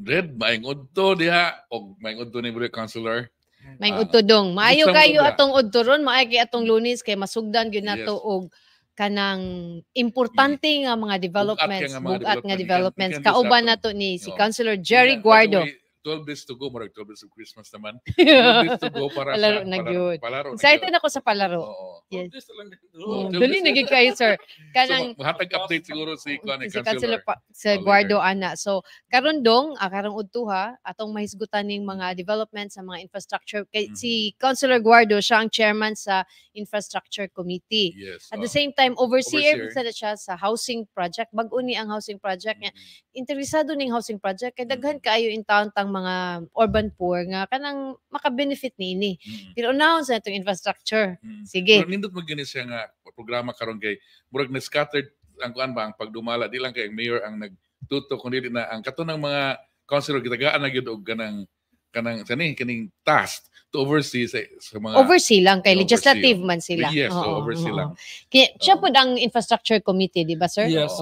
Red, maing udto diha. O maing udto ni Bro Councilor. May udtodong. Maayo gusto mo kayo ba? atong udtoron, maayo kay atong Lunes kay masugdan gyud nato Yes. og kanang importante nga mga developments, bugat nga developments. Ikan Kauban sa nato ni si No. Councilor Jerry By the Guardo. way, 12 days to go, marag 12 days of Christmas naman. 12 days to go para Palaro sa na gyud. palaro. Excited ako sa palaro. Oo. Yes. 12 days na lang. Dali na gyud kayo, sir. Kanang So, hatag update siguro si Councilor Oh, sa Guardo ana. So karon dong karong udtuha atong mahisgutan ning mga development sa mga infrastructure kay si Councilor Guardo siya ang chairman sa Infrastructure Committee. Yes. At the same time overseer Overseer. sa siya sa housing project. Bag-o ni ang housing project niya. Interesado ning housing project kay daghan kaayo in town tang mga urban poor nga kanang maka-benefit niini. Pero unahon sa itong infrastructure. Sige. Pero nindot mo gani siya nga programa karon kay murag na scattered ang kuan ba ang pagdumala di lang kay ang mayor ang nagtuto kundi na ang katunang mga councilor gitagaan na gyud og kanang kining task to oversee sa mga Oversee lang kay oversee, legislative man sila. Yes, Oo, oversee oo. lang. Kaya siya po ang infrastructure committee, di ba, sir? Yes.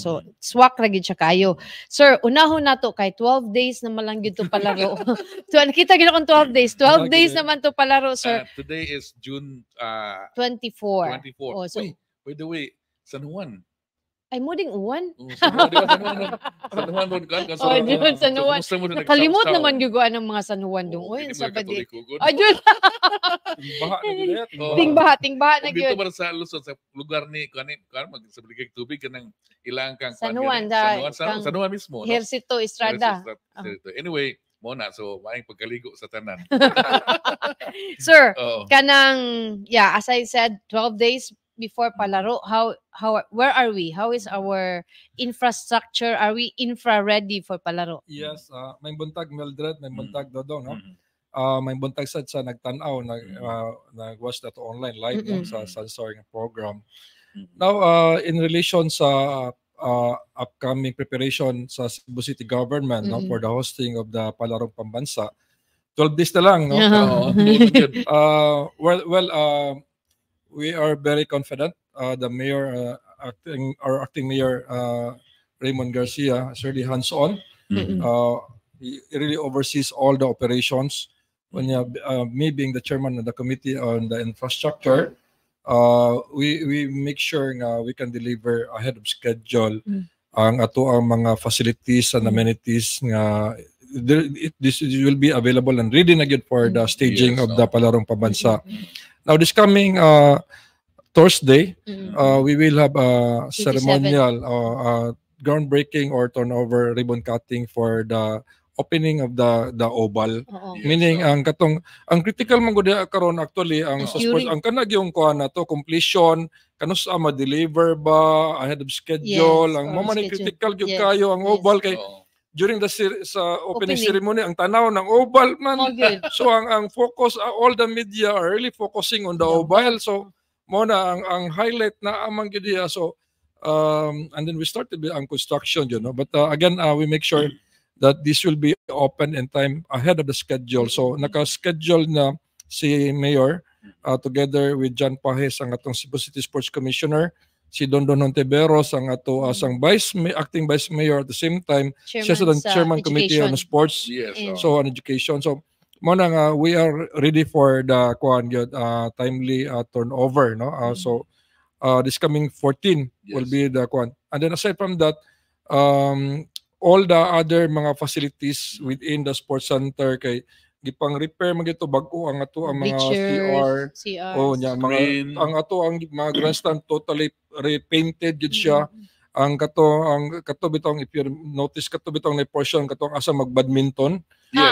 So swak ra gyud siya kayo. Sir, unahon nato kay 12 days naman lang gyud to palaro. So nakita gyud akong 12 days. 12 days naman to palaro, sir. Today is June 24. 24. Oh, so, Uy, by the way, San Juan. ay mo ding uwan. San Juan ron kan. Oh, June, San Juan. Nakalimot naman gyud ang mga San Juan dong. Uy, sa badi. Oh, June. Baha na gyud. Tingbaha na Dito gyud. para sa Luzon sa lugar ni kan magsabrigay tubig kanang ilang kang San Juan, San Juan mismo. No? Hercito Estrada. Anyway, mo na so maayong pagkaligo sa tanan. Sir, kanang as I said 12 days before palaro, where are we? How is our infrastructure? Are we infra ready for palaro? Yes, may buntag Mildred, may buntag Dodong, no? May buntag sad sa nagtan-aw nag-watch that online live no, sa Sansor program. Now in relation sa upcoming preparation sa Cebu City government no, for the hosting of the Palarong Pambansa, 12 days na lang, no? We are very confident. The mayor, acting mayor Raymond Garcia, is really hands-on. He really oversees all the operations. When me being the chairman of the committee on the infrastructure, we make sure we can deliver ahead of schedule ang ato ang mga facilities and amenities nga this will be available and ready na good for the staging of the Palarong Pambansa. Now this coming Thursday, we will have a ceremonial groundbreaking or turnover ribbon cutting for the opening of the oval. Meaning ang critical man gud karon actually ang sa sports ang kanag yung kuan na to completion kanus ma-deliver ba ahead of schedule ang mo man critical gyud kayo ang oval kay during the opening ceremony ang tanaw ng oval man. So ang focus all the media are really focusing on the oval. So mo na ang highlight na amang gyud diha. So and then we started ang construction, you know. But again we make sure that this will be open in time ahead of the schedule. So naka-schedule na si Mayor together with John Pajes ang atong Cebu City Sports Commissioner, si Dondon Hontiveros ang ato asang acting vice mayor at the same time siya sa chairman committee on sports, so on education. So mo na nga we are ready for the timely turnover, no? So this coming 14 will be the and then aside from that all the other mga facilities within the sports center kay gipang repair man gito bag-o ang ato ang mga CR. Mga ang ato ang mga grandstand totally repainted gid siya. Ang kato bitong if you notice kato bitong na portion katong asa mag-badminton.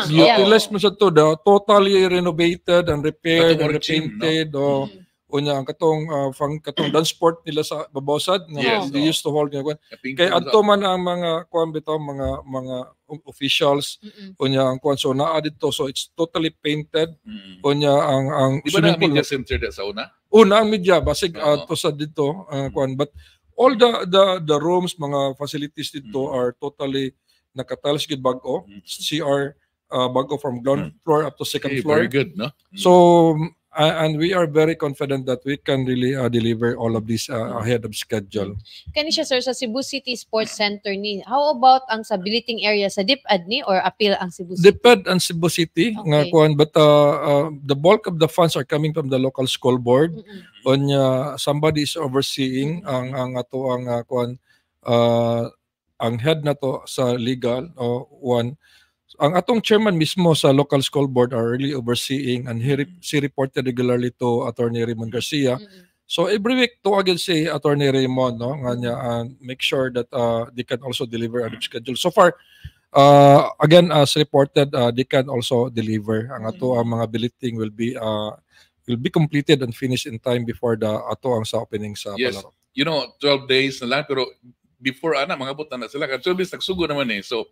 Utilize mo sa to totally renovated and repaired and repainted. Unya ang katong dance sport nila sa Babosad they used to hold kay adto man ang mga mga officials unya ang so naa dito so it's totally painted unya ang diba na media center sa ang media basig to sa dito but all the rooms mga facilities dito are totally nakatiles gid bag-o CR bag-o from ground floor up to second floor. Very good, no? So and we are very confident that we can really deliver all of this ahead of schedule. Kani siya sir sa Cebu City Sports Center ni. How about ang sa billeting area sa DepEd ni or appeal ang Cebu City? DepEd and Cebu City nga Okay. kuan, but the bulk of the funds are coming from the local school board. Onya somebody is overseeing ang ato ang kuan, ang head na to sa legal one. Ang atong chairman mismo sa local school board are really overseeing, and she reported regularly to Attorney Raymond Garcia. So every week to again say Attorney Raymond no nga niya, and make sure that they can also deliver on schedule. So far again, as reported, they can also deliver. Ang ato ang mga billeting will be completed and finished in time before the ato ang sa opening sa Yes. palaro. 12 days na lang, pero before mga buta na sila. 12 days nagsugo naman so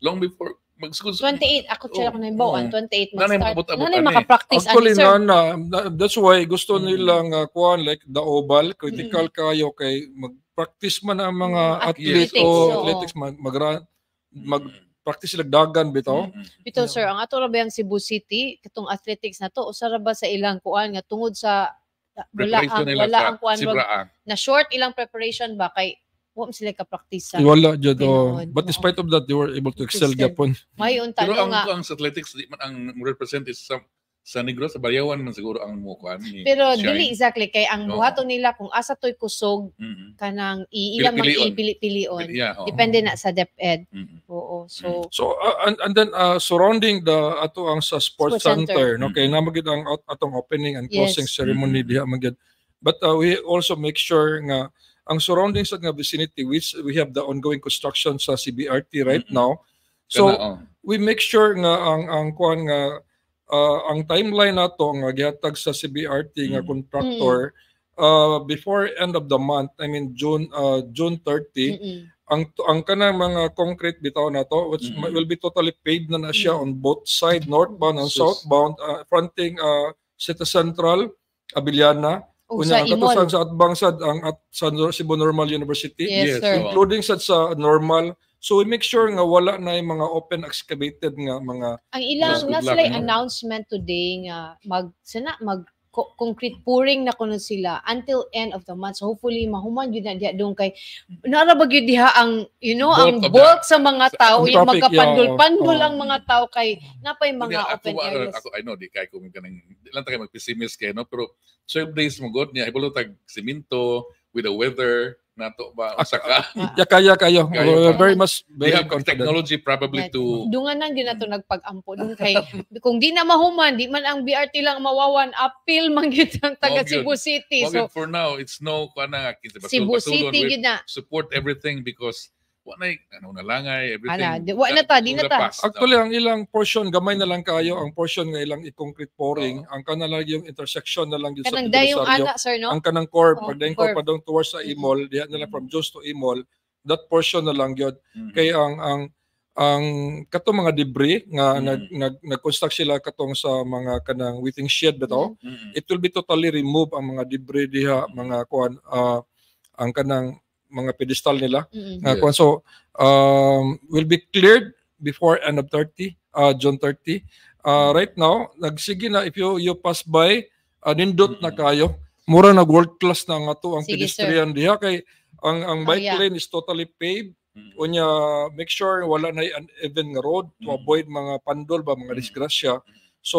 long before magsugod. 28, ako sila ko na yung bawaan, 28 Nanay mag-start. makabot-abot Nanay ani. makapractice. Actually, sir. that's why gusto nilang kuan like the oval, critical kayo kay mag-practice man ang mga athlete Athletics, o oo. athletics mag-practice sila dagan bitaw. Bito sir, ang ato ra ba yung Cebu City, katong athletics na to, usa ra ba sa ilang kuan nga tungod sa Preparation nila wala ang sa kuan Sibraan. na short ilang preparation ba kay wa sila ka practice sa. Wala jud Tinuod, but despite of that they were able to excel Excel. gyapon. May unta Pero nga. ang sa athletics, di man ang represent is sa Negros, sa Baryawan man siguro ang mukuan ni Pero Shine. dili exactly kay ang Oo. buhaton nila kung asa toy kusog kanang iila mang Pili-pilion. ipili-pilion. Yeah, oo. Depende na sa DepEd. Mhm. Oo. So So and then surrounding the ato ang sa sports Sports center, center. no kay namagid ang atong opening and Yes. closing ceremony diha magid. But we also make sure nga ang surroundings sa nga vicinity, which we have the ongoing construction sa CBRT right now. So we make sure nga ang kuan nga ang timeline nato nga gihatag sa CBRT nga contractor before end of the month, I mean June 30, ang kanang mga concrete bitaw na to, which will be totally paved na siya on both side, northbound and southbound, fronting City Central, Abiliana, sa Unya, Imol. katusan sa Atbangsad ang sa Cebu Normal University, Yes, Yes, sir. oo. including sa Normal. So we make sure nga wala na yung mga open excavated nga mga Ang ilang Yes, good na luck, sila no? announcement today nga concrete pouring na kuno sila until end of the month. So hopefully mahuman yun na diha doon kay naara ba gyud diha ang Bulk ang of bulk sa mga tao ang yung traffic, magkapandol-pandol yeah, ang mga tao kay napay mga Ako, open areas. I know, di kay kung kanang di lang tayo mag-pessimis kay no, pero 12 days mo god niya ibalo tag simento with the weather nato ba usa ka. kaya kayo. We're pa. very much They very have confident. technology probably to Dungan nang din nato nagpag-ampo dun kay kung di na mahuman di man ang BRT lang mawawan appeal man gyud ang taga Mao gyud. Cebu City. Okay, So for now it's no kana kinsa Cebu City gyud na. support everything because wala na langay Ana, everything. wa na ta, di na ta. Actually, ang ilang portion, gamay na lang kayo, ang portion nga ilang i-concrete pouring, ang kanang yung intersection na lang yun sa Kanang dayong Pedro Rosario. ana sir no. Ang kanang core, Oh, pag daing core. core padong towards sa Imol, diha na lang from Jos to Imol, that portion na lang yun. Mhm. Kaya ang katong mga debris nga Mhm. nag-construct sila katong sa mga kanang waiting shed bitaw, Mhm. it will be totally remove ang mga debris diha, mga kuan ang kanang mga pedestal nila. Yes. Kuan. So will be cleared before end of June 30. Right now, nagsige na if you pass by, nindot na kayo. Mura nag world class na nga to ang Sige, pedestrian diha kay ang bike yeah. lane is totally paved. Mhm. Unya make sure wala na uneven nga road to avoid mga pandol ba mga disgrasya. So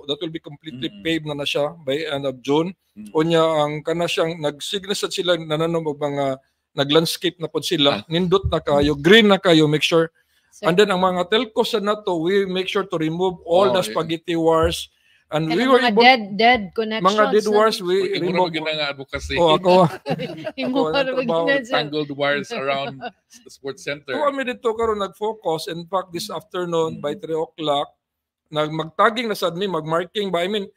that will be completely paved na siya by end of June. Unya ang kana siyang nagsignature sila nananom og mga nag-landscape na po sila, nindot na kayo, green na kayo, make sure. Sir. And then ang mga telcos na to, we make sure to remove all the spaghetti wires. And we Kanang were mga able, dead connections. mga dead wires, we Imo na remove. maging nga advocacy. Oh, ako. Imo Ako, para trabaho, magiging sir. Tangled wires around the sports center. Kung kami dito karon nag-focus, in fact, this afternoon, by 3 o'clock, magtagging na sad mi, mag-marking ba? I mean,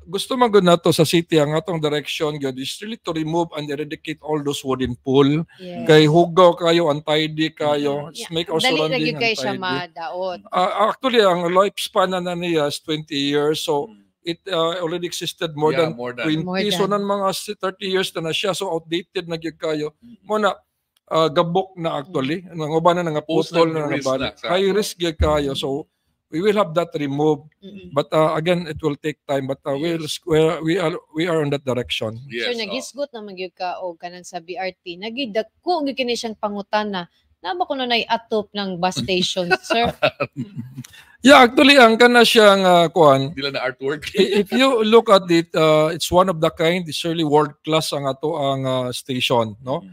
gusto man gud nato sa city ang atong direction gyud is really to remove and eradicate all those wooden pool. Yes. Kay hugaw kayo, untidy kayo, Yeah. make our Dali ra surrounding gyud kay siya untidy. madaot. Actually, ang lifespan na niya is 20 years. So, it already existed more Yeah, than more than. 20. More So, than. nan mga 30 years na siya. So, outdated na gyud kayo. Muna, gabok na actually. Nangubanan na nga Post putol na na nga risk bali. na, sakto. High risk gyud kayo. So, we will have that removed. But again, it will take time. But we are on that direction. Yes. Sir, nagisgot na magyud ka o kanang sa BRT. Nagidako gyud kini siyang pangutana. Na ba kuno nay atop ng bus station, sir? Yeah, actually, ang kana siyang kuan. Dila na artwork. If you look at it, it's one of the kind. It's really world class ang ato ang station, no?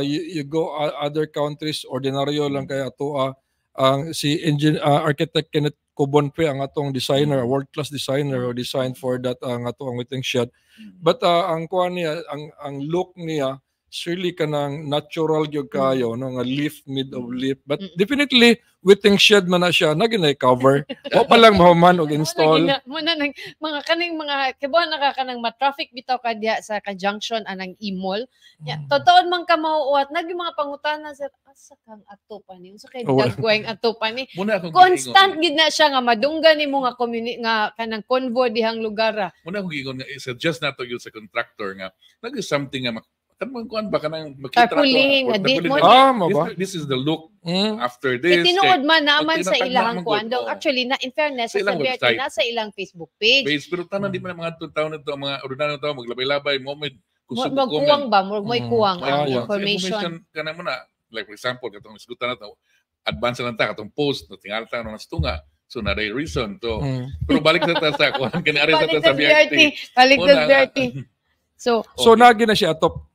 You go other countries, ordinaryo lang kay ato ang si architect Kenneth Cobonpe ang atong designer, world class designer who designed for that ang ato ang waiting shed. But ang kuan niya, ang look niya surely kanang natural gyud kayo, no, nga leaf, mid of leaf. But definitely waiting shed man na siya, naginay cover. O pa lang mahuman og install. Muna nang mga kaning mga kibuan nakakanang ma-traffic bitaw ka diha sa junction anang e-mall. Totoo man ka mauuwat nagi mga pangutana sa asa kang ato pa ni. Unsa kay dagway ang ato pa ni? Constant gid na siya nga madunggan nimo nga nga kanang convoy dihang lugar. Muna kung giingon nga suggest nato gyud sa contractor nga nag something nga kanang kuan ba kanang makita this is the look after this. Tinuod man naman sa ilang kuan daw. Actually na in fairness sa BRT nasa ilang Facebook page. Pero tanan di man mga taon nito mga ordinaryo tao maglabay-labay moment magkuwang ba may kuwang ang information kana mo na like for example katong isgutan nato advance lang ta katong post no tingal ta no nastunga so na day reason to pero balik sa kuan kani ari sa BRT balik sa BRT so nagi na siya atop.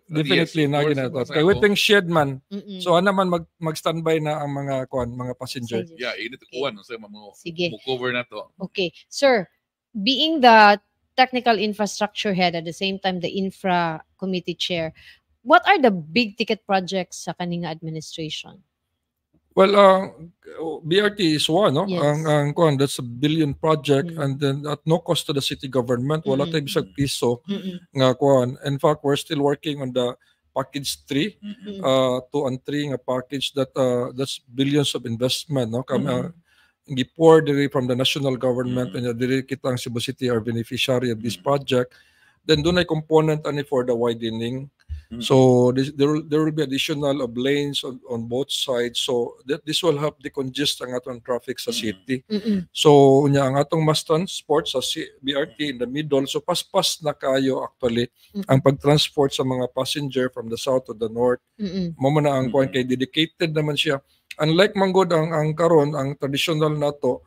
Definitely nagi na to. Kay waiting shed man. So ana man mag-standby na ang mga mga passenger. Yeah, init kuan no sa mo cover na to. Okay. Sir, being the technical infrastructure head at the same time the infra committee chair, what are the big ticket projects sa kaninga administration? Well, BRT is one, no? Yes. Ang that's a billion project and then at no cost to the city government. Wala tayo bisag piso nga kuan. In fact, we're still working on the package 3, 2 and 3 nga package that's billions of investment, no? Gipor diri from the national government and diri kita ang Cebu City are beneficiary of this project. Then doon ay component ani for the widening. So there will be additional of lanes on both sides. So this will help decongest ang atong traffic sa city. So unya ang atong mass transport sa BRT in the middle. So paspas na kayo actually ang pagtransport sa mga passenger from the south to the north. Mo man ang kuan kay dedicated naman siya. Unlike manggod ang karon ang traditional nato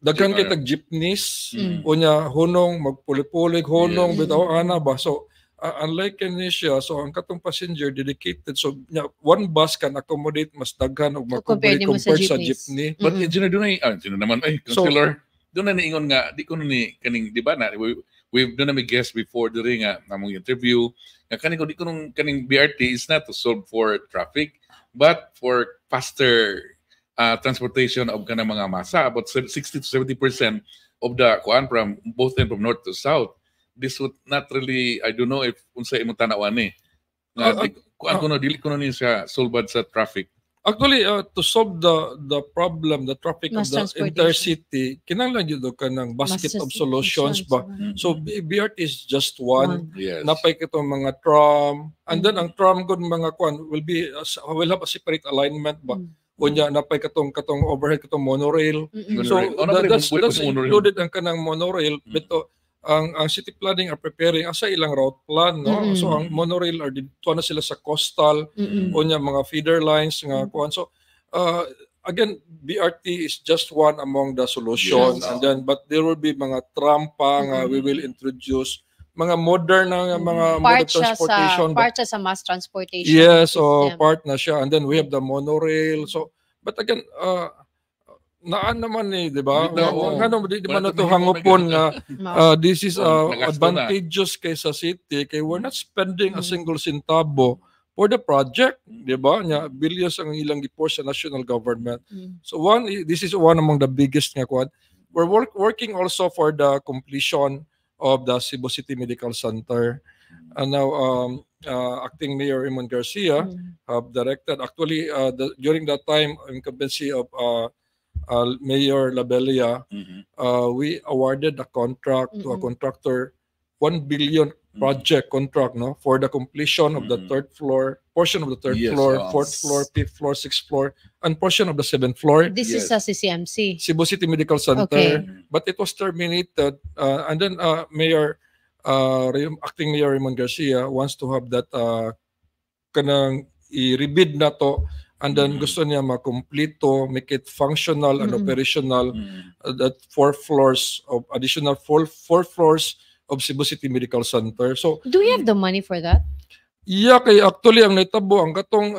daghan kay tag jeepneys unya hunong magpulig-pulig hunong bitaw ana ba. So unlike Indonesia, so ang katong passenger dedicated, so one bus can accommodate mas daghan og compared sa jeepney. But engineer doon naman councilor doon na niingon nga di ko ni kaning di ba na we've done a guest before during among interview nga kaning di ko nung kaning BRT is not to solve for traffic but for faster transportation of kanang mga masa, about 60 to 70% of the kuan from both end from north to south. This would not really, I don't know if unsa imong tanawan ni. Kuan kuno dili kuno ni siya solved sa traffic. Actually, to solve the problem, the traffic of the intercity, kinahanglan gyud ka ng basket of solutions ba. So BRT is just one. Yes. Napay kitong mga tram, and then ang tram gud mga kuan will have a separate alignment ba. Unya napay katong overhead katong monorail. So that's included ang kanang monorail bito. Ang city planning are preparing asa ilang route plan, no? So ang monorail are dito na sila sa coastal unya mga feeder lines nga kuan. So again BRT is just one among the solutions. And then but there will be mga tram pa nga we will introduce mga modern na mga mode of transportation. Part sa mass transportation. Yes, so part na siya. And then we have the monorail. So but again naan naman di ba? Ano di man ito hangupon nga this is advantageous kay sa city kay we're not spending a single centavo for the project, di ba? Nya billions ang ilang gipor sa national government. So this is one among the biggest nga kuan. We're working also for the completion of the Cebu City Medical Center. And now acting Mayor Raymond Garcia have directed actually during that time incumbency of Mayor Labelia, we awarded a contract to a contractor 1 billion project contract, no, for the completion of the third floor, portion of the third floor, fourth floor, fifth floor, sixth floor, and portion of the seventh floor. This is sa CCMC. Cebu City Medical Center, Okay. but it was terminated, and then acting Mayor Raymond Garcia wants to have that kanang i-rebid na to, and then gusto niya ma-complete, make it functional and operational, that 4 floors of additional 4 floors of Cebu City Medical Center. So Do we have the money for that? yeah, kay actually ang naitabo ang katong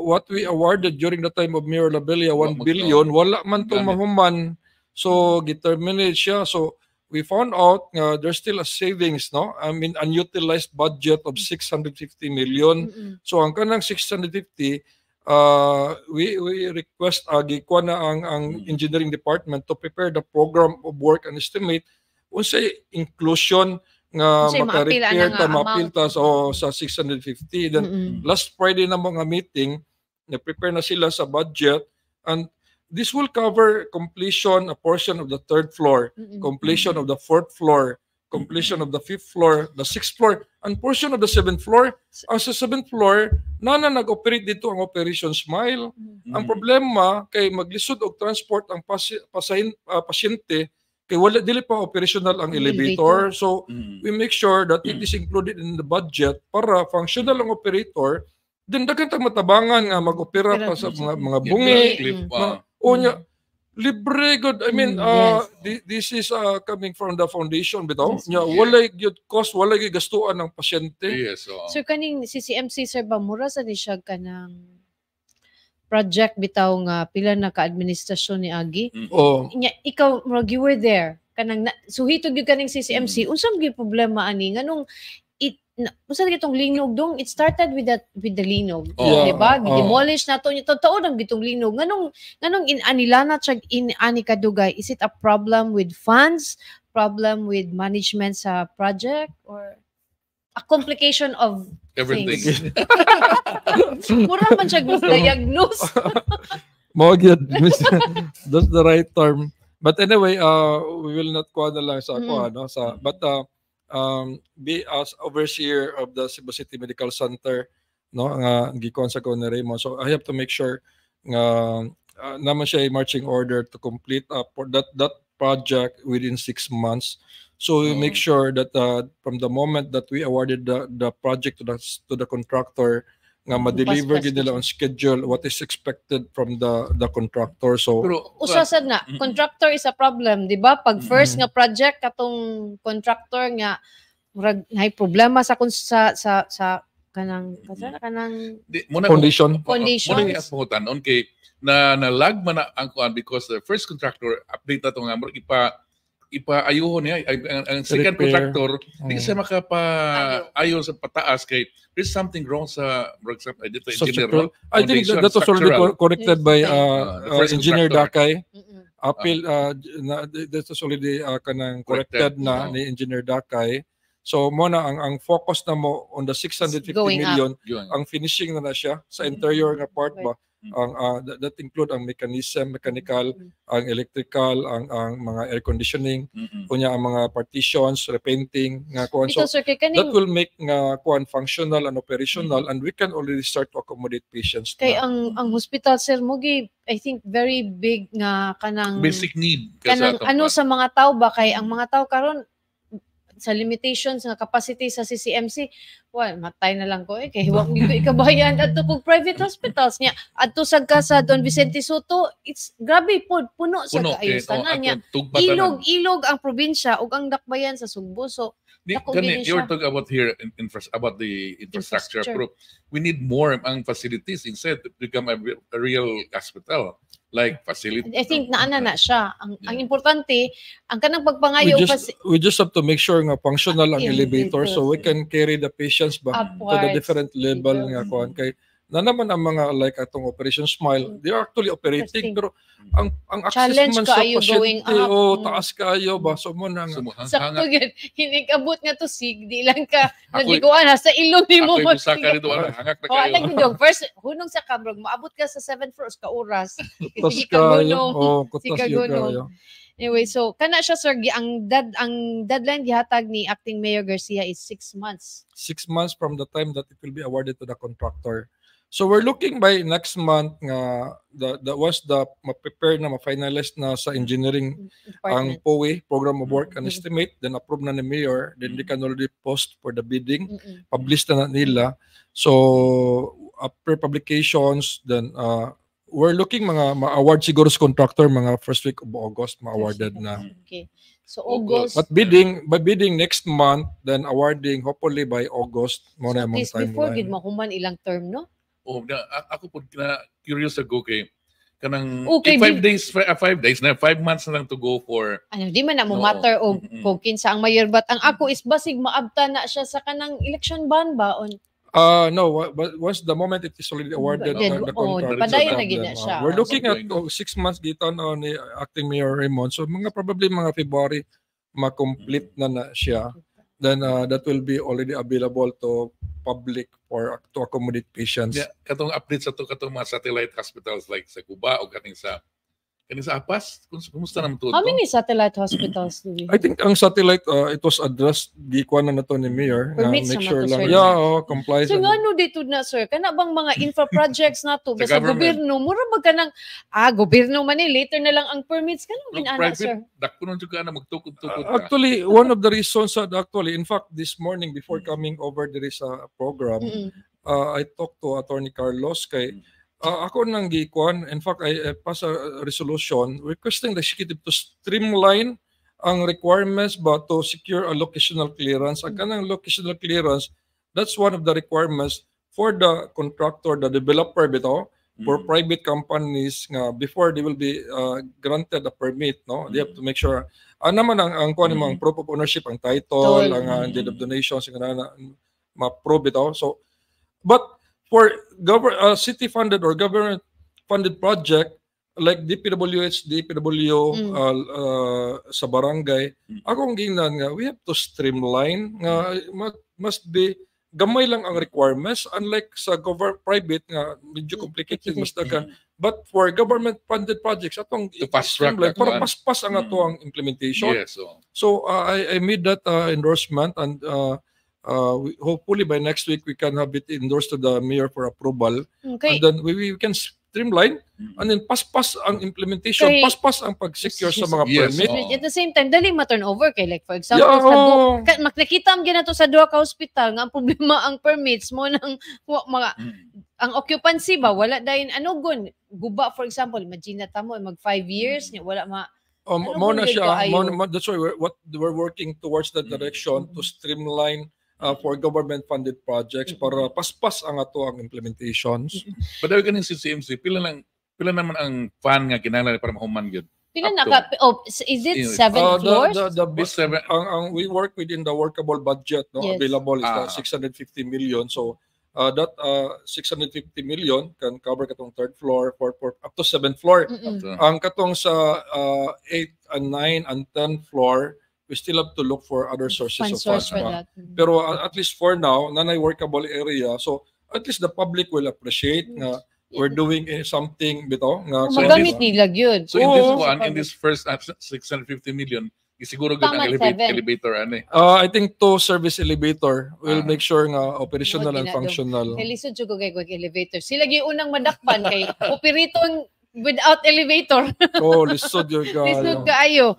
what we awarded during the time of Mayor Labella, 1 billion, wala man to mahuman. So giterminate siya. So we found out there's still a savings, no? I mean, unutilized budget of 650 million. So ang kanang 650, we request gikuha na ang engineering department to prepare the program of work and estimate unsay inclusion nga Unsay maka-repair maapila ta na nga mapilta sa 650. Then last Friday na mga meeting, na-prepare na sila sa budget, and this will cover completion a portion of the third floor, completion of the fourth floor, completion of the fifth floor, the sixth floor, and portion of the seventh floor. Ang sa seventh floor, nag-operate dito ang Operation Smile. Ang problema kay maglisod og transport ang pasyente kay wala dili pa operational ang elevator. So we make sure that it is included in the budget para functional ang operator. Then daghan tag matabangan nga mag-opera pa sa mga bungi. Onya libre good. I mean this is coming from the foundation bitaw. Nya walay gyud cost, walay gyud gastuan ng pasyente. Yes. Sir, kaning CCMC, sir, ba mura sa di siya kanang project bitaw nga pila na ka-administrasyon ni Agi? Nya, ikaw, you were there. Kanang suhito gyud kaning CCMC, unsang gyud problema ani nganong usa gitong linog dong, it started with the linog, di ba? Demolish na to, totoo nang gitong linog. Nganong inanilana siya inani kadugay? Is it a problem with funds, problem with management sa project, or a complication of everything? Mura man siya diagnose. Mo gyud. That's the right term. But anyway, we will not kuha na lang sa no, sa but be as overseer of the Cebu City Medical Center, no, nga gikuan sa ko ni Raymond. So I have to make sure nga naman siya marching order to complete that project within 6 months. So we make sure that from the moment that we awarded the project to the contractor, nga ma-deliver gid nila on schedule what is expected from the contractor. So usasad na contractor is a problem, di ba? Pag first nga project katong contractor nga may problema sa kanang foundation. Muna nga pangutanon kay na lag man ang kuan because the first contractor update na to nga ipaayuhon niya ang second contractor di siya makapaayon sa pataas kay there's something wrong sa dito engineer. I think that was already corrected by Engineer Dakay. Appeal that was already kanang corrected na ni Engineer Dakay. So mo na ang focus na mo on the 650 million ang finishing na siya sa interior nga part ba. That include ang mechanical, ang electrical, ang mga air conditioning, kunya ang mga partitions, repainting, nga kuan. So that will make nga kuan functional and operational, and we can already start to accommodate patients. Kay ang hospital, sir, mogi I think very big nga kanang basic need kanang sa mga tao ba, kay ang mga tao karon sa limitations nga capacity sa CCMC, matay na lang ko kay hiwa ko ikabayan adto kog private hospitals niya adto sa Don Vicente Soto, it's grabe po puno sa kaayos tanan niya. Ilog ang probinsya ug ang dakbayan sa Sugbo. So you're talking about here about the infrastructure. Pero we need more ang facilities instead to become a real hospital. Like facility. I think naana na siya. Ang importante, ang kanang pagpangayo we just have to make sure nga functional ang elevator so we can carry the patients ba to the different level nga kuan kay na naman ang mga like atong Operation Smile, they are actually operating pero ang access man sa pasyente taas kaayo ba so mo na sakto gyud hinikabot nga to sig di lang ka nagiguan sa ilong nimo mo sa ka dito hangak na kayo first hunong sa kabrog maabot ka sa 7th floor ka oras kutas kayo Anyway, so kana siya sir ang deadline gihatag ni Acting Mayor Garcia is 6 months. 6 months from the time that it will be awarded to the contractor. So we're looking by next month nga once the ma-prepare na ma-finalize na sa engineering ang Department. POE, Program of Work and Mhm. Estimate, then approve na ni Mayor, then they can already post for the bidding, Mm-mm. publish na nila. So after publications, then we're looking mga ma-award siguro sa contractor mga first week of August ma-awarded na. Okay. So August. But bidding next month, then awarding hopefully by August mo So na at among least before gid timeline. mahuman ilang term, no? Ako po na curious ako kay kanang Okay, 5 days na 5 months na lang to go for Ano, di man na mo Oo. matter og Mm-mm. kung kinsa ang mayor, but ang ako is basig maabta na siya sa kanang election ban ba on. No, but once the moment it is already awarded, Then, the oh, contract, padayon na gid na siya. we're looking at So, 6 months gitan ni Acting Mayor Raymond. So probably mga February ma-complete na siya. Then that will be already available to public to accommodate patients. yeah, katong update sa to katong mga satellite hospitals like sa Cuba o kaning sa Apas, kumusta naman to? How many satellite hospitals do we I have? think ang satellite it was addressed di kuan na to ni Mayor. Permits Make naman sure to, lang. sir. Yeah, complies. So nga no dito na sir, kana bang mga infra projects na to Sa sa government. gobyerno, mura ba kanang gobyerno man later na lang ang permits kanang Yung ginana sir. private, dakpunon juga na magtukod-tukod ka. Actually, one of the reasons in fact, this morning before coming over there is a program, Mm-mm. I talked to Attorney Carlos kay ako nang gikuan. In fact, I pass a resolution requesting the executive to streamline ang requirements ba to secure a locational clearance. Ang kanang locational clearance, that's one of the requirements for the contractor, the developer bitaw, for private companies nga before they will be granted a permit, no? They have to make sure naman ang kuan ang proof of ownership, ang title, ang deed of donation, na ma-prove bitaw. So but for city funded or government funded project like DPWH, DPW sa barangay, akong ginan nga we have to streamline nga must be gamay lang ang requirements, unlike sa private nga medyo complicated mas daghan. But for government funded projects atong To fast track streamline that para one. paspas ang ato ang implementation. Yes, so. So I made that endorsement, and hopefully by next week we can have it endorsed to the mayor for approval. Okay. And then we can streamline, and then paspas ang implementation, Okay. paspas ang pag-secure sa mga Yes, permit. oo. At the same time, dali ma-turn over kay like for example, Yeah, oo. nakita mo gina to sa duha ka hospital nga ang problema ang permits mo ng mga ang occupancy ba wala dayon gun guba for example, imagine ta mo mag 5 years nya wala Ano Mo na kung siya, dito that's why we're working towards that direction to streamline for government funded projects para paspas ang ato ang implementations. Padawi kaning CCMC, pila naman ang fan nga kinahanglan para mahuman gyud. pila Up naka is it 7 floors? We work within the workable budget, no? Yes. Available is the Ah. 650 million. So that 650 million can cover katong third floor, fourth floor, up to 7th floor. Mm-mm. So, Ang katong sa 8 and 9 and 10 floor, we still have to look for other sources Fund of source funds. for pa. that. Pero at least for now, nanay workable area. So at least the public will appreciate nga we're doing something bitaw nga Kung magamit service. nila gyud. so in this Oo. one, in this first 650 million, isiguro gud ang Tama, elevator ani. I think to service elevator will Ah. make sure nga operational and Ginado. functional. Kay lisod jud ko kay elevator. Sila gyud unang madakpan kay operatong without elevator. Lisod yun ka. Lisod kaayo.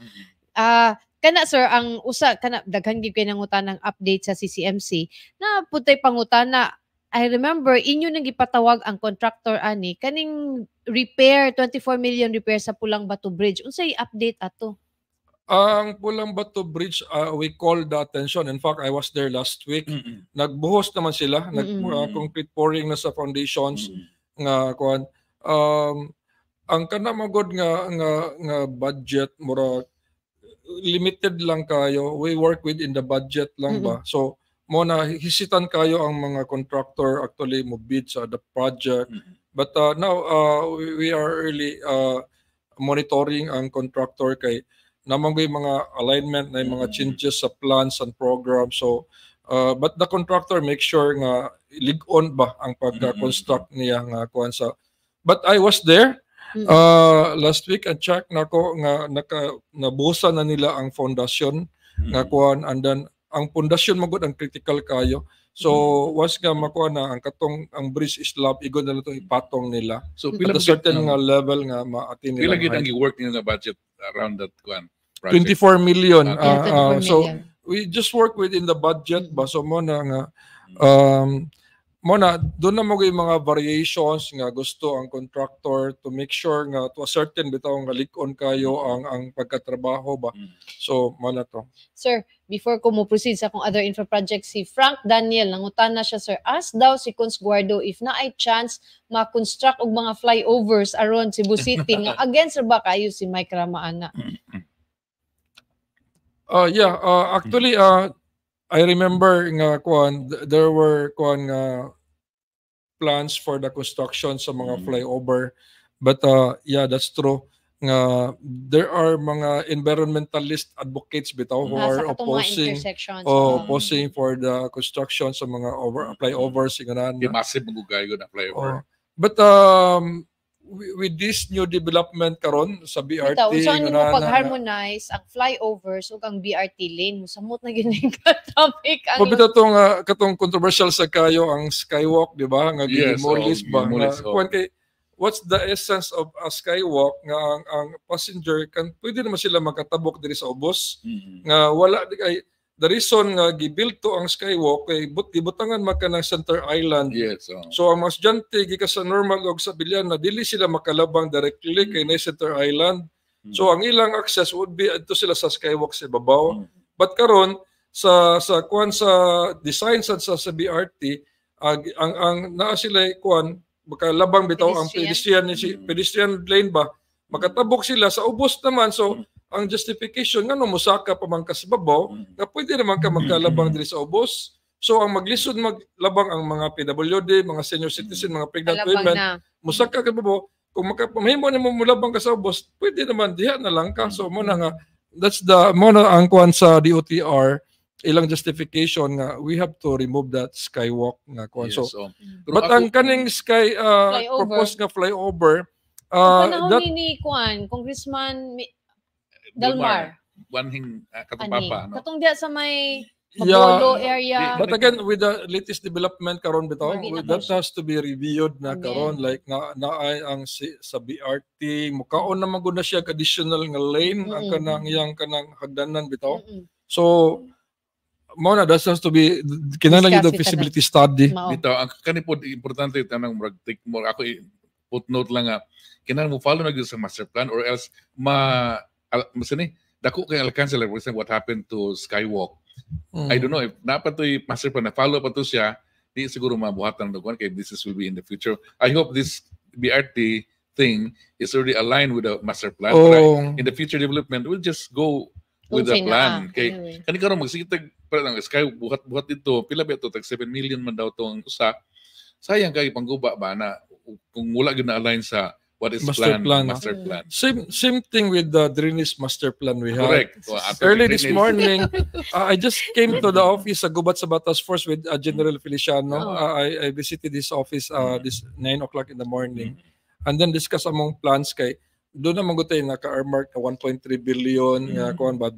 Kana sir ang usa kana daghan gyud kay nangutana ng update sa CCMC na putay pangutana. I remember inyo nang gipatawag ang contractor ani kaning repair 24 million repair sa Pulang Batu Bridge. Unsay update ato? Ang Pulang Batu Bridge, we called the attention. In fact, I was there last week. Nagbuhos naman sila. Concrete pouring na sa foundations. Nga kuan. Ang kanamagod nga budget mura limited lang kayo. We work within the budget lang ba. So mo na hisitan kayo ang mga contractor actually mo bid sa the project. But now we are really monitoring ang contractor kay namang may mga alignment na yung mga changes sa plans and programs. So but the contractor make sure nga lig-on ba ang pag-construct niya nga kuan sa. But I was there Last week I check nako nga nabusa na nila ang foundation nga kuan, and then ang pundasyon magud ang critical kayo. So once nga makuha na ang bridge is slab, igon na lang itong ipatong nila. So At a certain nga level nga maatin pila nila. gid ang i-work nila na budget around that kuan project? 24 million. Yeah, 24 So million. we just work within the budget ba, so mo na nga doon na mo yung mga variations nga gusto ang contractor to make sure nga to a certain bitaw nga likon kayo ang pagkatrabaho ba. So mo na to. Sir, before ko mo proceed sa akong other infra project, si Frank Daniel, nangutan na siya, sir, ask daw si Cons Guardo if na ay chance ma-construct og mga flyovers around Cebu City nga against ra ba kayo si Mike Ramaana? Actually I remember nga there were plans for the construction sa mga flyover, but that's true nga there are mga environmentalist advocates bitaw who are opposing for the construction sa mga flyovers nganan. Di massive magugay na flyover. But with this new development karon sa BRT, so ano mo pag-harmonize ang flyovers ug ang BRT lane, musamot na gyud ning topic ang Pabito tong katong controversial sa kayo ang skywalk, di ba? Nga demolish ba? What's the essence of a skywalk nga ang passenger kan pwede naman sila makatabok diri sa ubos nga wala kay the reason nga gibuild to ang skywalk kay gibutangan man ka ng center island. So ang mas estudyante gikan sa normal og sa bilyan na dili sila makalabang directly kay na center island. So ang ilang access would be adto sila sa skywalk sa babaw. But karon sa design sa BRT ang naa sila makalabang bitaw ang pedestrian lane ba, makatabok sila sa ubos naman. So ang justification nga musaka pa man ka sa babaw nga pwede naman ka magkalabang diri sa ubos. So ang maglisod maglabang ang mga PWD, mga senior citizen, mga pregnant women, musaka ka babaw. Kung mahimo na mo mulabang ka sa ubos, pwede naman diha na lang ka. So mo na nga that's the ang kuan sa DOTR ilang justification nga we have to remove that skywalk nga kuan. So but ang kaning proposed nga flyover panahon ni kuan Congressman Dalmar Wanhing katupapa no. Katong diya sa may Mabolo area. But again, with the latest development karon bitaw, that has to be reviewed na karon, like na ay ang sa BRT mukaon na magud na siya additional nga lane ang kanang hagdanan bitaw. So mo na that has to be kinahanglan gyud feasibility study bitaw. Ang kanipod importante tanang murag take more ako footnote lang nga kinahanglan mo follow na gyud sa master plan or else masini dako kay alcance like what happened to Skywalk. I don't know if dapat to master plan na follow pa to siya, di siguro mabuhatan ng dugon kay this will be in the future. I hope this BRT thing is already aligned with the master plan. Right? In the future development, we'll just go with the plan. Kay kani karon magsikitag para lang Sky buhat dito, pila ba ito tag 7 million man daw tong usa. Sayang kay pangguba ba na kung wala gyud na align sa what is master plan. Same thing with the drainage master plan we have. Correct. Early this morning, I just came to the office sa Gubat sa Batas Force with General Feliciano. I visited his office this 9 o'clock in the morning, and then discuss among plans kay doon na magutay naka-earmark ka 1.3 billion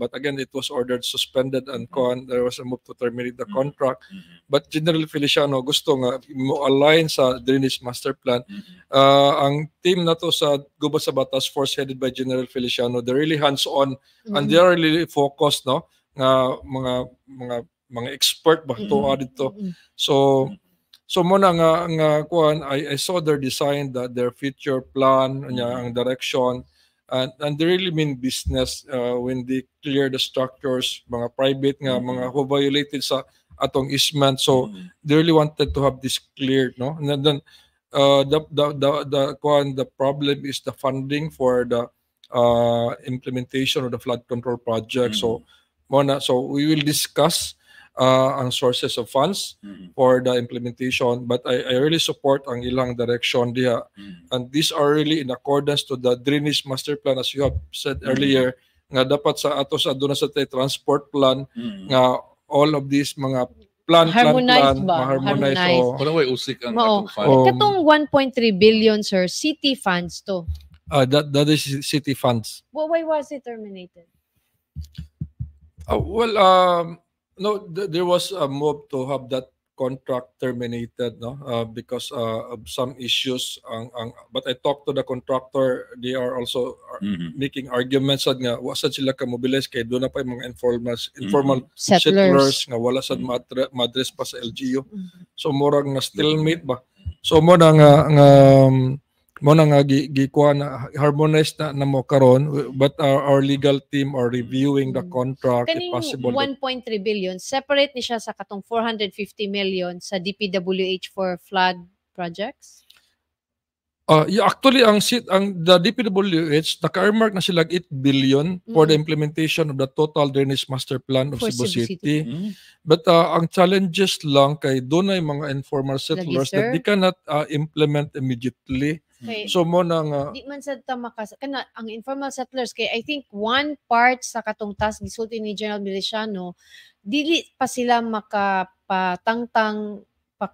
but again it was ordered suspended and there was a move to terminate the contract. But General Feliciano gusto nga mo align sa drainage master plan. Ang team na to sa Gubat sa Batas Force headed by General Feliciano, they're really hands-on and they are really focused nga mga expert ba to dito. So muna nga kuan I saw their design, their future plan, ang direction, and they really mean business when they clear the structures, mga private nga mga who violated sa atong easement. So they really wanted to have this cleared, no? And then the problem is the funding for the implementation of the flood control project. So we will discuss ang sources of funds for the implementation, but I really support ang ilang direction diha, and these are really in accordance to the drainage master plan as you have said earlier nga dapat sa ato sa aduna sa transport plan nga all of these mga plan ma-harmonize. Wala way usik ang atong fund. Katong 1.3 billion sir, city funds to. That is city funds. Well, why was it terminated? No, there was a move to have that contract terminated, no, because of some issues. But I talked to the contractor; they are also making arguments nga wasad sila ka mobilize kay doon na pa yung mga informal settlers nga wala sad madres pa sa LGU. So murag na stalemate ba. So mo na nga gikuha na harmonized na mo karon, but our legal team are reviewing the contract if Kaning possible. 1.3 billion, separate ni siya sa katong 450 million sa DPWH for flood projects? Actually, the DPWH, naka-earmark na sila 8 billion for the implementation of the total drainage master plan of For Cebu Cebu City. But ang challenges lang kay doon ay mga informal settlers that they cannot implement immediately. Okay. So mo na nga Di man sa tamakas kana ang informal settlers kay I think one part sa katong task gisulti ni General Miliciano dili pa sila makapatangtang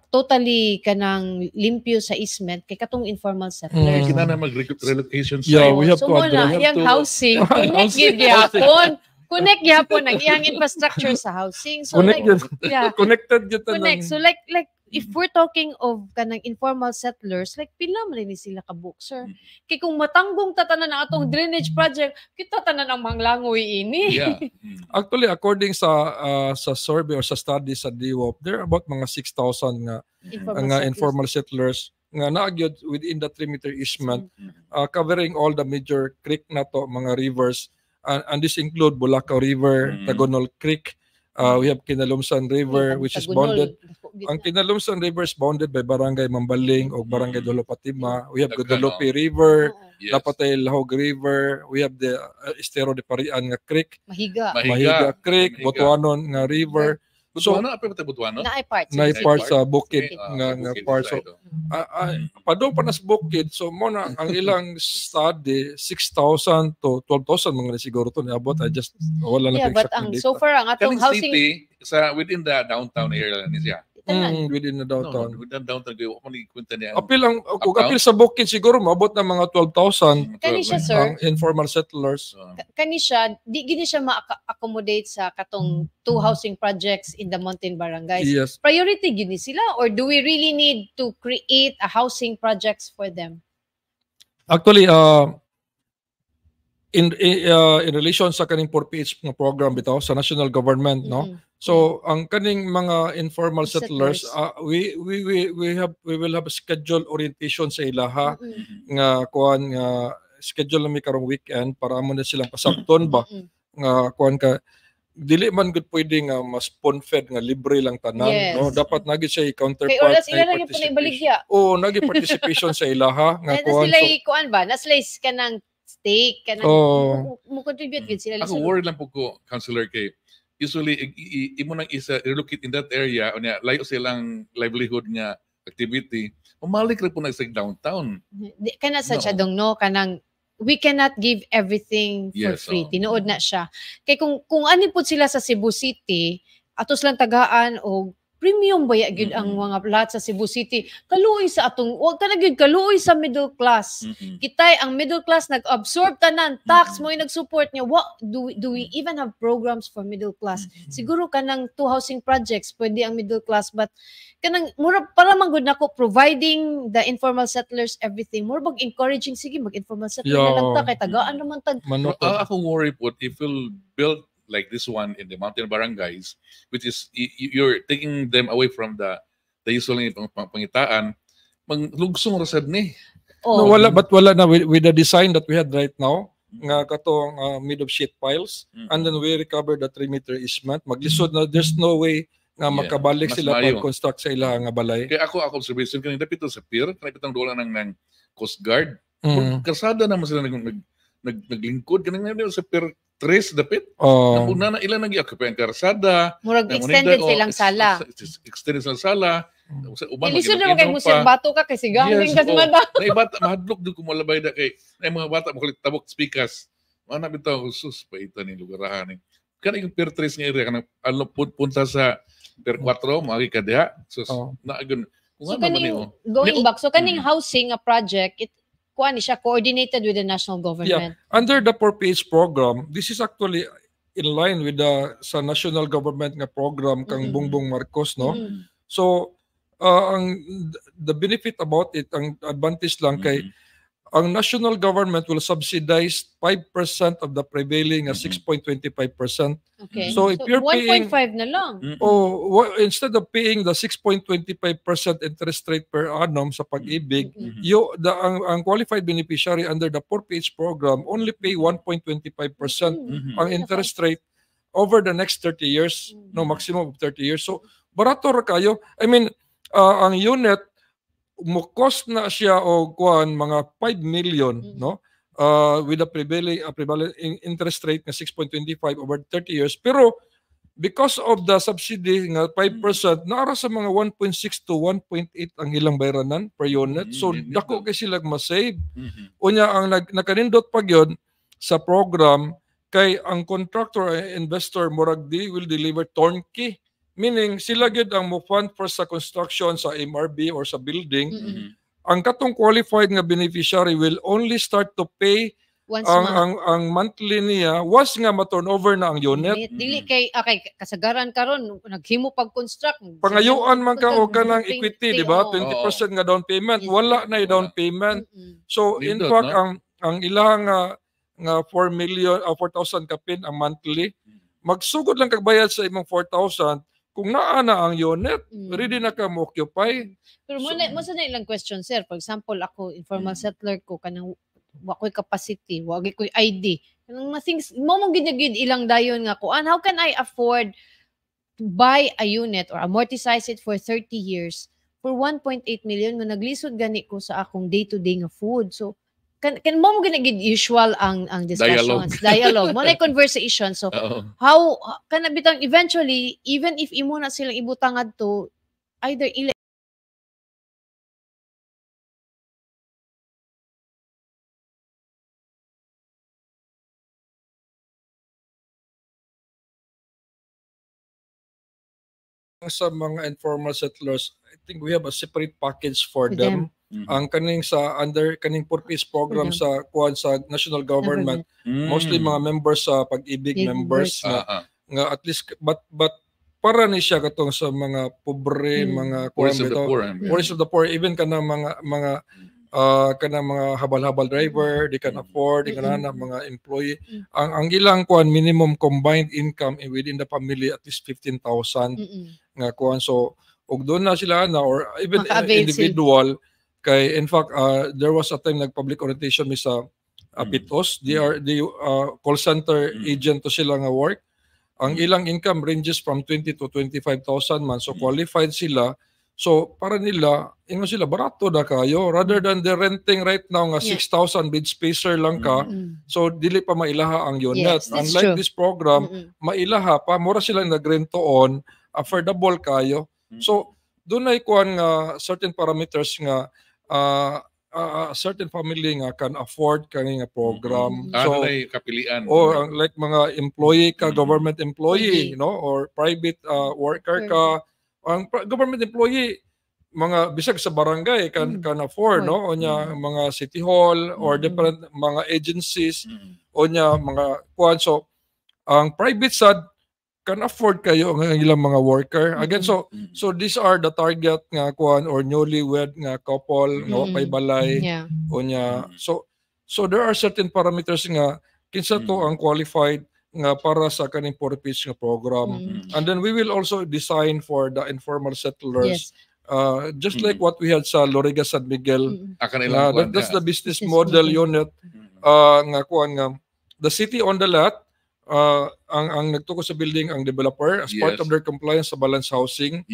totally kanang limpyo sa easement kay katong informal settlers. Kinana mag-relocation Yeah, we have so to mo na address. iyang housing connect gid gyapon. Connect gyapon ang iyang infrastructure sa housing. So Connect like yun. yeah, Connected yun. connect. So like if we're talking of kanang informal settlers, like pila man ni sila ka book, sir. Kay kung matanggong tatanan ang atong drainage project, kita tanan ang manglangoy ini. Yeah. Actually, according sa survey or sa study sa DWOP, there are about mga 6,000 nga informal settlers nga naagyod within the 3-meter easement, covering all the major creek na to, mga rivers, and this include Bulacau River, Tagonol Creek. We have Kinalumsan River, which is bounded. Ang Kinalumsan River is bounded by Barangay Mambaling o Barangay Dolopatima. We have Guadalupe River, Lapatay Lahog River. We have the Estero de Parian nga Creek, Mahiga Creek, Butuanon nga River. Butuano, apa yung Butuano? Naay parts. Naay parts sa bukid Okay. nga Bukid parts. So, side, padong pa nas bukid, so mo na ang ilang study 6,000 to 12,000 mga siguro to niabot. I just wala na Yeah, but exact ang data. so far ang atong Kaling housing city, within the downtown area lang niya. Within the downtown. No, within downtown, kayo, kung kwenta niya. Apil ang kung apil sa bukid siguro maabot na mga 12,000 Kani siya, sir. ang informal settlers. Kani siya di gini siya ma-accommodate sa katong two housing projects in the mountain barangays. Yes. Priority gini sila or do we really need to create a housing projects for them? Actually, in relation sa kaning 4PH nga program bitaw sa national government, no. So ang kaning mga informal settlers, we will have a schedule orientation sa ilaha nga kuan nga schedule na mi karong weekend para amo na silang pasakton ba nga kuan ka dili man gud pwede nga mas spoon-fed nga libre lang tanan, Yes. no. Dapat nagi siya counterpart. Kay oras ila lang yung panaibaligya. Oh, nagi participation sa ilaha nga Kaya na kuan. sila kuan ba? Na sila ka ng stake, ka ng mo contribute gid sila. Ako worried lang po ko, Councilor, kay usually imo nang isa relocate in that area unya layo silang livelihood nga activity umalik ra po na sa downtown. Kana sa siya dong no kanang we cannot give everything for Yes, free. Tinuod na siya. Kay kung ani pud sila sa Cebu City, atos lang tagaan o premium baya gyud ang mga lot sa Cebu City. Kaluoy sa atong wag ka na gyud kaluoy sa middle class. Kitay ang middle class nag-absorb tanan tax mo nag-support niya. What do we even have programs for middle class? Siguro kanang two housing projects pwede ang middle class but kanang mura para man gud nako providing the informal settlers everything. Mura bag encouraging sige mag-informal settler na lang ta kay tagaan naman tag. Ako worry po if we'll build like this one in the mountain barangays, which is you're taking them away from the usual pangitaan, maglugsong rasad ni. No, wala na with the design that we had right now nga katong made of sheet piles and then we recover the 3-meter easement maglisod na there's no way nga makabalik sila pag construct sa ila nga balay. Kaya ako observation kanina dapito sa pier, kanina pitang dola ng Coast Guard. Kasada naman sila naglingkod kanina sa pier tres dapit. Una na ilan nag-occupy ang karsada. Murag extended silang sala. Extended silang sala. Ilisod naman kay Musir Bato ka kay sigaming kasi mata. Na ibata mahadlok dug ko malabay da kay ay mga bata makulit tabok speakers. Mana bitaw sus pa ita ni lugarahan ni. Kana yung pier 3 nga area kanang punta sa pier 4 magi ka diha. Sus na agun. So kaning going back so kaning housing a project kuan siya coordinated with the national government. Under the 4PH program, this is actually in line with the sa national government nga program kang Bongbong Marcos, no? So the benefit about it, ang advantage lang kay ang national government will subsidize 5% of the prevailing 6.25%. Okay. So if you're 1.5 paying na lang. instead of paying the 6.25% interest rate per annum sa pag-ibig, ang qualified beneficiary under the 4PH program only pay 1.25% ang interest rate over the next 30 years, no, maximum of 30 years. So barato ra kayo. I mean, ang unit mo-cost na siya o kuan mga 5 million, no? With a prevailing interest rate na 6.25 over 30 years. Pero because of the subsidy nga 5%, naara sa mga 1.6 to 1.8 ang ilang bayranan per unit. So dako kay sila ma-save. Unya ang nakanindot pag yun sa program kay ang contractor investor murag di will deliver turnkey. Meaning, sila gyud ang mo-fund for sa construction sa MRB or sa building. Ang katong qualified nga beneficiary will only start to pay ang monthly niya once nga ma-turnover na ang unit. Dili kay kasagaran karon naghimo pag-construct. Pangayuan man ka o kanang equity, di ba? 20% nga down payment. Wala na down payment. So, in fact, ang ilang nga 4 million 4,000 kapin ang monthly, magsugod lang kagbayad sa imong 4,000. Kung naa na ang unit, ready na ka mo-occupy. Pero mo sa na ilang question, sir. For example, ako, informal settler ko, kanang wako'y capacity, wagi ko'y ID. Kanang things, mo mong ginagid ilang dayon nga ko, how can I afford to buy a unit or amortize it for 30 years for 1.8 million nga naglisod gani ko sa akong day-to-day nga food. So, kan mo ginagid usual ang discussions, dialogue mo na conversation. So how kana bitang eventually even if imo na silang ibutang adto either sa mga informal settlers, I think we have a separate package for them. Ang kaning sa under kaning 4PH program sa kuan sa national government, mostly mga members sa pag-ibig members nga at least but para ni siya katong sa mga pobre, mga poorest of the poor, even kana mga kana mga habal-habal driver, they can afford, di kana mga employee. Ang ilang kuan minimum combined income within the family at least 15,000 nga kuan. So og doon na sila na or even individual kay in fact there was a time nag-public orientation mi sa Pitos. They are call center agent to sila nga work. Ang ilang income ranges from 20 to 25,000 man. So qualified sila. So para nila, ingon sila barato na kayo rather than the renting right now nga 6,000 bed spacer lang ka. So dili pa mailaha ang unit. Unlike this program, mailaha pa mura sila nagrento on, affordable kayo. So doon ay kuan nga certain parameters nga certain family nga can afford kani nga program. So kapilian. Or like mga employee ka, government employee, no, or private worker ka. Ang government employee mga bisag sa barangay can afford, no, o nya mga city hall or different mga agencies o nya mga kuan. So ang private sad can afford kayo ang ilang mga worker. Again, so these are the target nga kuan or newlywed nga couple nga pay balay o nya. So there are certain parameters nga kinsa to ang qualified nga para sa kaning 4PH nga program. And then we will also design for the informal settlers. Just like what we had sa Loriga San Miguel. That's the business model unit nga kuan nga the city on the lot ang nagtuko sa building ang developer as part of their compliance sa balance housing.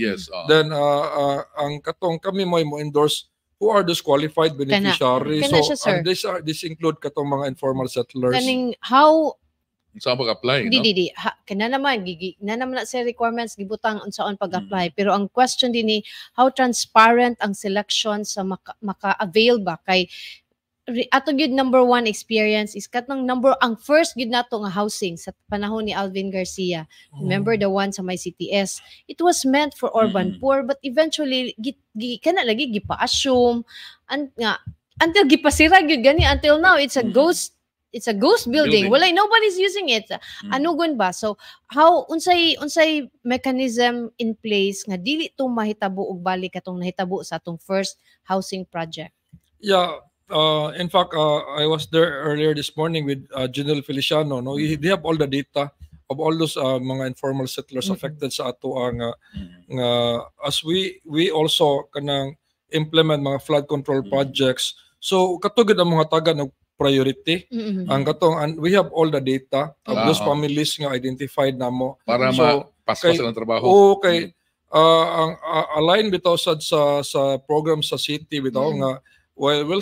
Then ang katong kami mo endorse who are those qualified beneficiaries. So this include katong mga informal settlers. Kaning how unsa pag-apply, no? Di. Kana naman na sa requirements gibutang unsaon pag-apply. Pero ang question din ni how transparent ang selection sa maka-avail ba kay ato gyud number one experience is katong ang first gyud nato nga housing sa panahon ni Alvin Garcia. Remember the one sa may CTS? It was meant for urban poor but eventually kana lagi gipa-assume and nga until gipasira gyud gani until now it's a ghost building. Wala, nobody's using it. Anugon ba? So how unsay mechanism in place nga dili to mahitabo og balik atong nahitabo sa atong first housing project? Yeah, in fact, I was there earlier this morning with General Feliciano. No, they have all the data of all those mga informal settlers affected sa ato ang as we also kanang implement mga flood control projects. So katugid ang mga taga ng priority ang katong and we have all the data of those families nga identified namo para mapaspas ang trabaho. Okay. Ang align bitaw sa program sa city bitaw nga while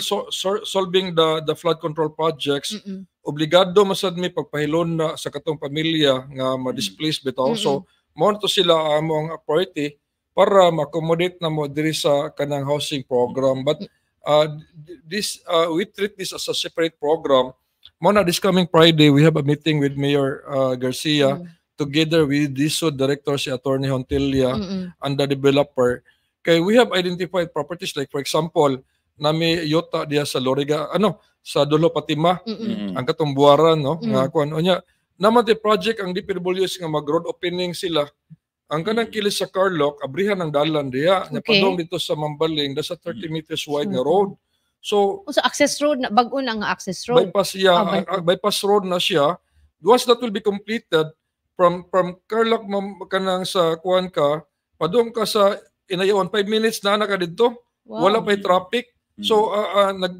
solving the flood control projects, obligado masad mi pagpahilon na sa katong pamilya nga ma-displace bitaw. So mo to sila among priority para ma-accommodate na mo diri sa kanang housing program. But we treat this as a separate program. Mona, this coming Friday, we have a meeting with Mayor Garcia together with DSUD Director si Attorney Hontilia and the developer. Kay we have identified properties like for example, nami yota diya sa Loriga, sa Dulo Patima, ang katong Buwaran, no? Nga kuan onya, naman the project ang DPWs nga mag-road opening sila. Ang kanang kilis sa Carlock, abrihan ng dalan diya, nya padong dito sa Mambaling, that's a 30 meters wide nga road. So access road na bag-o na nga access road. Bypass road na siya. Once that will be completed from Carlock kanang sa kuan ka, padong ka sa Inayawan 5 minutes na ka dito. Wala pa'y traffic. So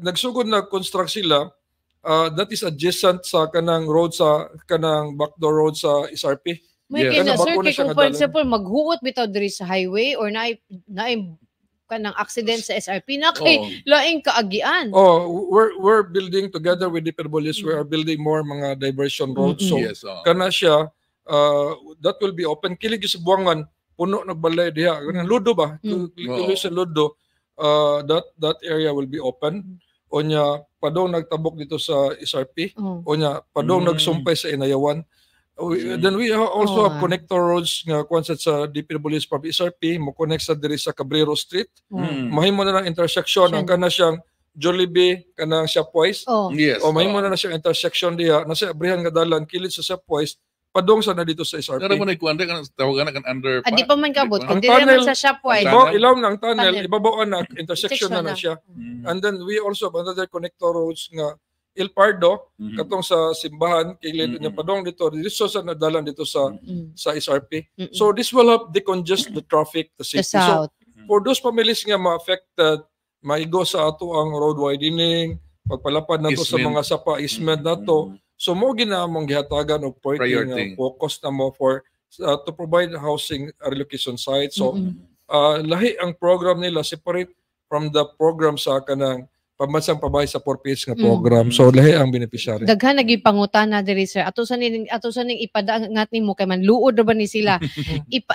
nagsugod na construct sila. That is adjacent sa kanang road sa kanang backdoor road sa SRP. May kina sir kay kung for example maghuot bitaw diri sa highway or naay kanang accident sa SRP na kay laing kaagian. We're building together with the DPWs. We are building more mga diversion roads. So kana siya that will be open. Kilig sa Buangan puno nagbalay diha. Kanang Ludo ba? Kilig sa Ludo. That area will be open. Onya padong nagtabok dito sa SRP. Onya padong nagsumpay sa Inayawan. Then we also have connector roads nga konsep sa DPWs from SRP mo connect sa diri sa Cabrero Street. Mahimo na ng intersection ang kana siyang Jollibee kanang Shopwise. O mahimo na siyang intersection diha nasa abrihan nga dalan kilid sa Shopwise padong sa na dito sa SRP. Pero mo na ikuan kan tawagan kan under. Di pa man kabot kundi naman sa Shopwise. Ilaw na ang tunnel ibabaw na intersection na siya. And then we also have another connector roads nga El Pardo katong sa simbahan kilid nya padong dito sa nadalan dito sa SRP. So this will help decongest the traffic the city. So for those families nga ma-affected maigo sa ato ang road widening pagpalapad nato sa mga sapa easement nato. So mo ginamong gihatagan og priority focus na mo for to provide housing relocation sites. So lahi ang program nila separate from the program sa kanang pambansang pabahay sa 4PS nga program. So lahi ang beneficiary. Daghan naging pangutana diri sir. Ato sa ning ipadangat nimo kay man luod ra ba ni sila.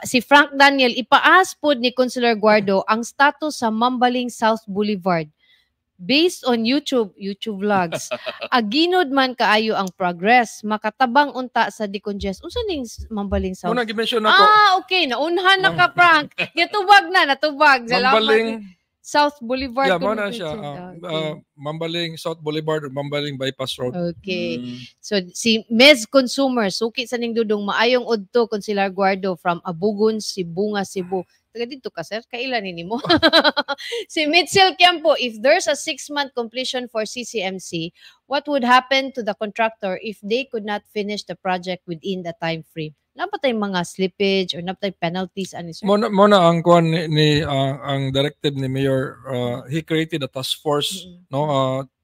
Si Frank Daniel ipaas pod ni Councilor Guardo ang status sa Mambaling South Boulevard. Based on YouTube vlogs. Aginod man kaayo ang progress. Makatabang unta sa decongest. Unsa ning Mambaling South? Una gi-mention nako. Okay, naunhan na ka Frank. Gitubag na natubag. Mambaling South Boulevard. Yeah, mo na siya. Mambaling South Boulevard or Mambaling Bypass Road. Okay. So, si Mez Consumer, suki sa ning dudong maayong udto, Councilor Guardo from Abugon, Sibunga, Cebu. Taga dito ka, sir? Kailan ni mo? Si Mitchell Campo, if there's a 6-month completion for CCMC, what would happen to the contractor if they could not finish the project within the time frame? Napatay mga slippage or napatay penalties ani sir? Mona ang kuan ni ang directive ni Mayor he created a task force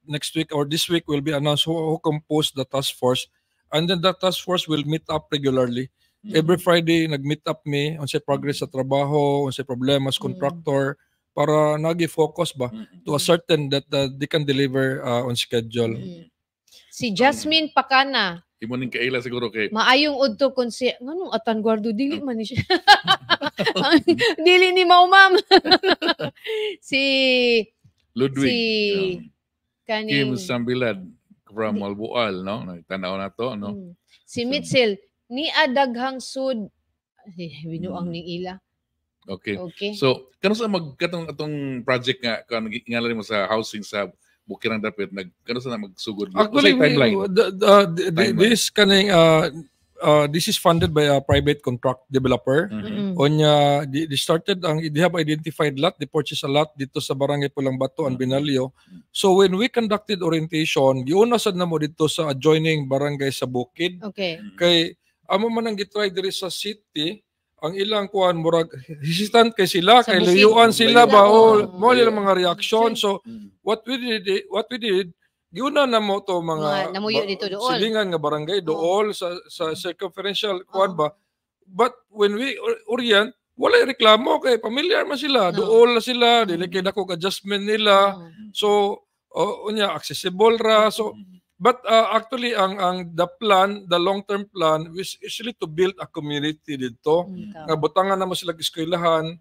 next week or this week will be announced who composed the task force and then the task force will meet up regularly. Every Friday nag-meet up me unsay progress sa trabaho, unsay problema sa contractor para nagi-focus ba to ascertain that they can deliver on schedule. Si Jasmine Pacana imo ning kaila siguro kay maayong udto kun si nganong Atan Guardo dili man ni siya. Dili ni mao ma'am. Si Ludwig Kim Sambilad from Malbual no nagtanaw na to no. Si Mitchell ni adaghang sud binuang ning ila. Okay. So kano sa magkatong atong project nga kan ngalan mo sa housing sa bukirang dapat gano sa magsugod. Actually, Usay timeline. Timeline. This is funded by a private contract developer. Onya, they started they have identified lot, they purchased a lot dito sa Barangay Pulang Bato and Binalio. So when we conducted orientation, giuna sad na mo dito sa adjoining barangay sa Bukid. Okay. Kay amo man ang gitry diri sa city, ang ilang kuan murag hesitant kay sila, Sa kay Bukid. layuan sila ba Oo. mo nila mga reaction. So Mm. what we did, giuna na mo to Mga namuyo dito dool. silingan nga barangay dool sa circumferential kuan ba. But when we orient, wala reklamo kay familiar man sila, dool na sila, dili kay dako adjustment nila. So unya accessible ra. So but actually ang the long-term plan is usually to build a community dito. Nga butangan na mo sila eskwelahan,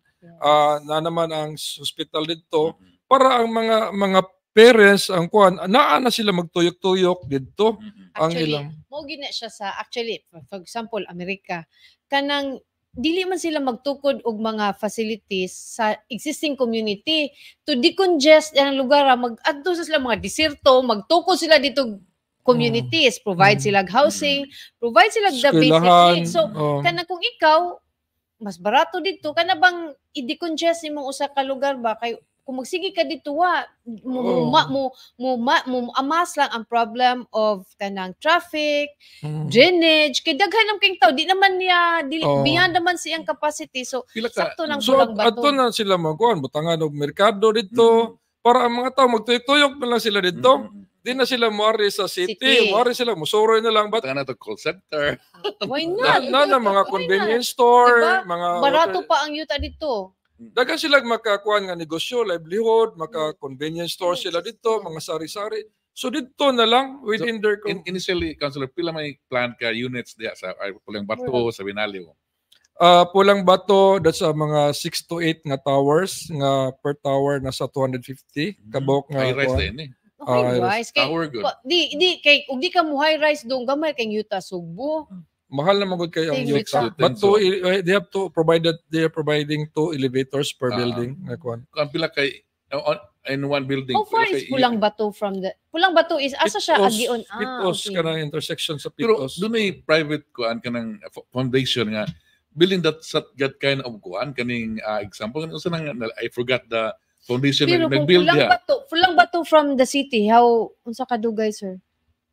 na naman ang hospital dito para ang mga parents ang kuan naa na sila magtuyok-tuyok dito. Ang Actually, ilang mo gina siya sa for example Amerika kanang dili man sila magtukod og mga facilities sa existing community to decongest ang lugar mag-adto sila mga desierto, magtukod sila dito communities, provide sila housing, provide sila the basic eskwelahan. needs. So kana kung ikaw mas barato dito kana bang i-decongest imong usa ka lugar ba kay kung magsige ka dito mo amas lang ang problem of kanang traffic, drainage, kay daghan ng king tao di naman niya beyond naman siyang capacity. So Pila ka- sakto lang So Pulang Bato. adto na sila magkuan butangan og merkado dito para ang mga tao magtuyok-tuyok na lang sila dito. Di na sila muari sa city, City. muari sila musoroy na lang. But Tanga na to call center. Why not? na mga Why convenience store, Diba? mga Barato pa ang yuta dito. dagan sila makakuan nga negosyo, livelihood, maka-convenience store sila dito, mga sari-sari. So dito na lang within their Initially, Councilor, pila may plan ka units diya sa Pulang Bato, sa Binalio? Pulang Bato, that's mga 6 to 8 nga towers, nga per tower nasa 250 kabok nga High rise kuan. din eh. Okay, guys. Kay, Tower good. di kay ug di ka mo high rise dong gamay kay yuta Subo. Mahal na magud kay ang Thank you, yuta. sir. But they have to they are providing 2 elevators per building nga kuan. Kung pila kay in one building. How far pila is kay- Pulang Bato from the Pulang Bato is asa siya agion? Pitos Okay. kanang intersection sa Pero Pitos. doon may private kuan kanang foundation nga building that kind of kuan kaning example kanang usa nang I forgot the foundation Pero na kung nag-build diya. Pulang Bato from the city, how unsa kadugay, sir?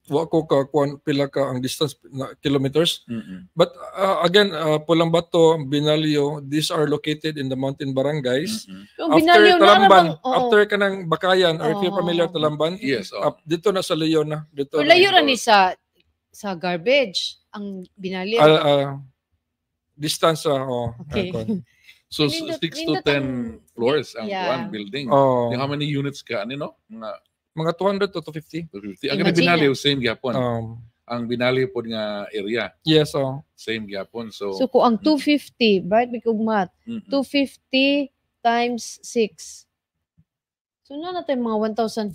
Wa ko ka kuan pila ka ang distance na kilometers. Mm-mm. But again, Pulang Bato, Binalio, these are located in the mountain barangays. Mm-mm. Yung After Binalyo na Talamban, namang- oo. after kanang Bakayan, or if you're Oo. familiar Talamban, Yes. dito na sa Leon na. Dito Or na. layo ra ni sa garbage ang Binalyo. Distance Okay. So Nindot- 6 to nindot 10 ang- floors ang Yeah. kuan building. Oh, How many units ka ano? Mga mga 200 to 250. 250. Ang Imagine Binalio same gyapon. Ang Binalio pod nga area Yes, same gyapon. So, So kung ang 250, bright big ug math, mm-mm. 250 times 6. So na natin mga 1,500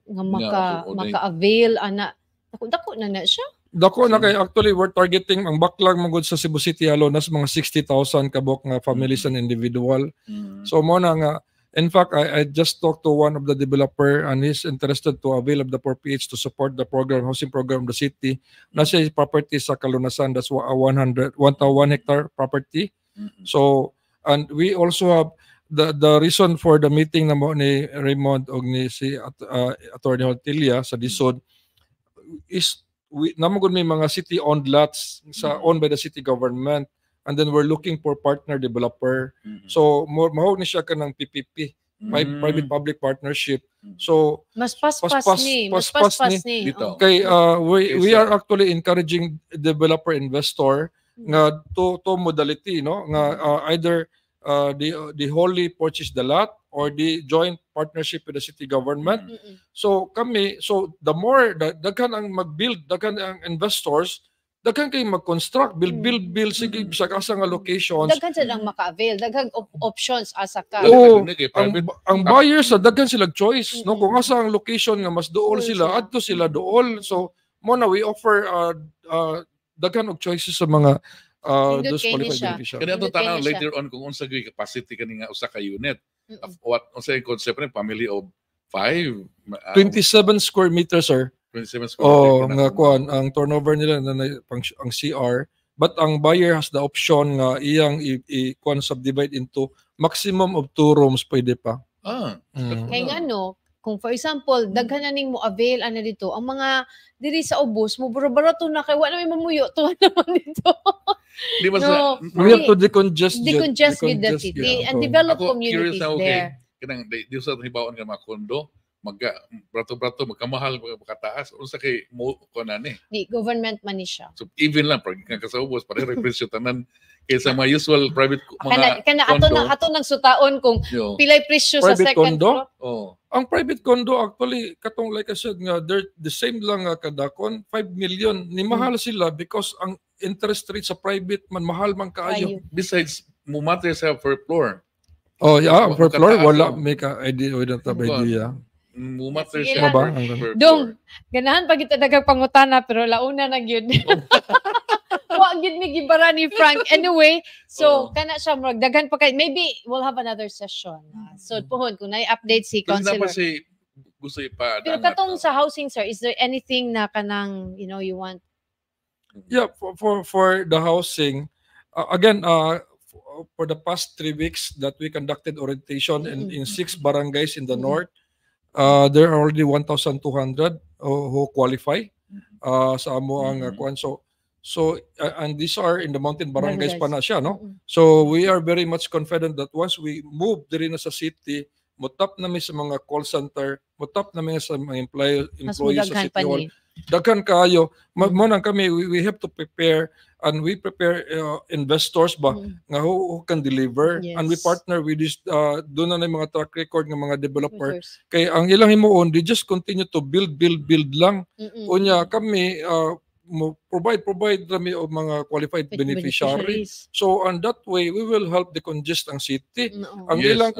nga Yeah, so, maka-avail ana. Dako na siya. Dako na kay actually we're targeting ang backlog magud sa Cebu City alone nas mga 60,000 kabok nga families and individual. Mm. So mo na nga in fact I just talked to one of the developer and he's interested to avail of the 4PH to support the program housing program of the city. Nasa property sa Kalunasan, that's 1 hectare property. Mm-mm. So and we also have the reason for the meeting na mo ni Raymond og ni si Attorney Hortilia sa DSOD is namagod may mga city-owned lots owned by the city government, and then we're looking for partner developer. Mm-mm. So mahog ni siya ka ng PPP, Mm. private-public partnership. Mm. So Mas paspas ni. Dito. kay we Yes, are actually encouraging developer investor nga two modality no nga either the wholly purchase the lot or the joint partnership with the city government. So the more daghan ang mag-build, daghan ang investors, daghan kay mag-construct, build sige sa kasa nga locations. Daghan sa lang maka-avail, daghan options asa ka. Oo. Daghan kay Ang private. ang buyers sa daghan sila choice no kung asa ang location nga mas duol Duol sila sila. adto sila duol. So mo na we offer daghan og choices sa mga Nindot those kay ni qualified siya. beneficiaries. Kani ato Hindi tanaw kaya siya. later on kung unsa gyud capacity kani nga usa ka unit. Mm-mm. What unsa yung concept ni family of 27 square meters, sir. 27 square meter. Nga kuan ang turnover nila ang CR, but ang buyer has the option nga iyang kuan subdivide into maximum of 2 rooms pwede pa. Kaya nga no, kung for example, daghan na ning mo avail ana dito, ang mga diri sa ubos mo baro-baro na kay wala may mamuyo to naman dito. Di ba No, We have to decongest with the city and develop Ako communities curious na there. kanang di sa hibawan nga mga kondo, brato-brato magkamahal magkataas unsa kay mo kunani. Di government man ni siya. So even lang pag ka sa ubos pare presyo tanan kaysa mga usual private mga Kana condo. ato nang sutaon kung Yo. pilay presyo sa Private second condo? floor. Oh. Ang private condo actually katong like I said nga they're the same lang nga kadakon 5 million ni mahal sila because ang interest rate sa private man mahal man kaayo. Besides mumate sa per floor. Oh yeah, per floor Magkataas, wala oh. make idea we don't have Oh, God. idea. Mumate Sige siya lang. per Dong, floor. ganahan pag ito dagang pangutana pero launa na gyud. Wa gyud mi gibara ni Frank. Anyway, so kana siya murag daghan pa kay maybe we'll have another session. So puhon kung na-update si Kasi councilor. dapat si gusto ipa. Pero katong sa housing sir, is there anything na kanang you want? Yeah, for the housing again for the past 3 weeks that we conducted orientation in 6 barangays in the north, there are already 1,200 who qualify sa amo ang kuan. So and these are in the mountain barangays pa na siya, no? So we are very much confident that once we move diri na sa city, mutap namin sa mga call center, mutap namin sa mga Mas employees sa mudaghan pa city hall. ni. Daghan kaayo. Mo nang kami we have to prepare and we prepare investors ba nga who can deliver, and we Yes. partner with this doon na mga track record ng mga developer. First. Kay ang ilang himuon they just continue to build lang. Unya kami mo provide kami og mga qualified beneficiaries. So on that way we will help decongest ang city. Ang Yes, ilang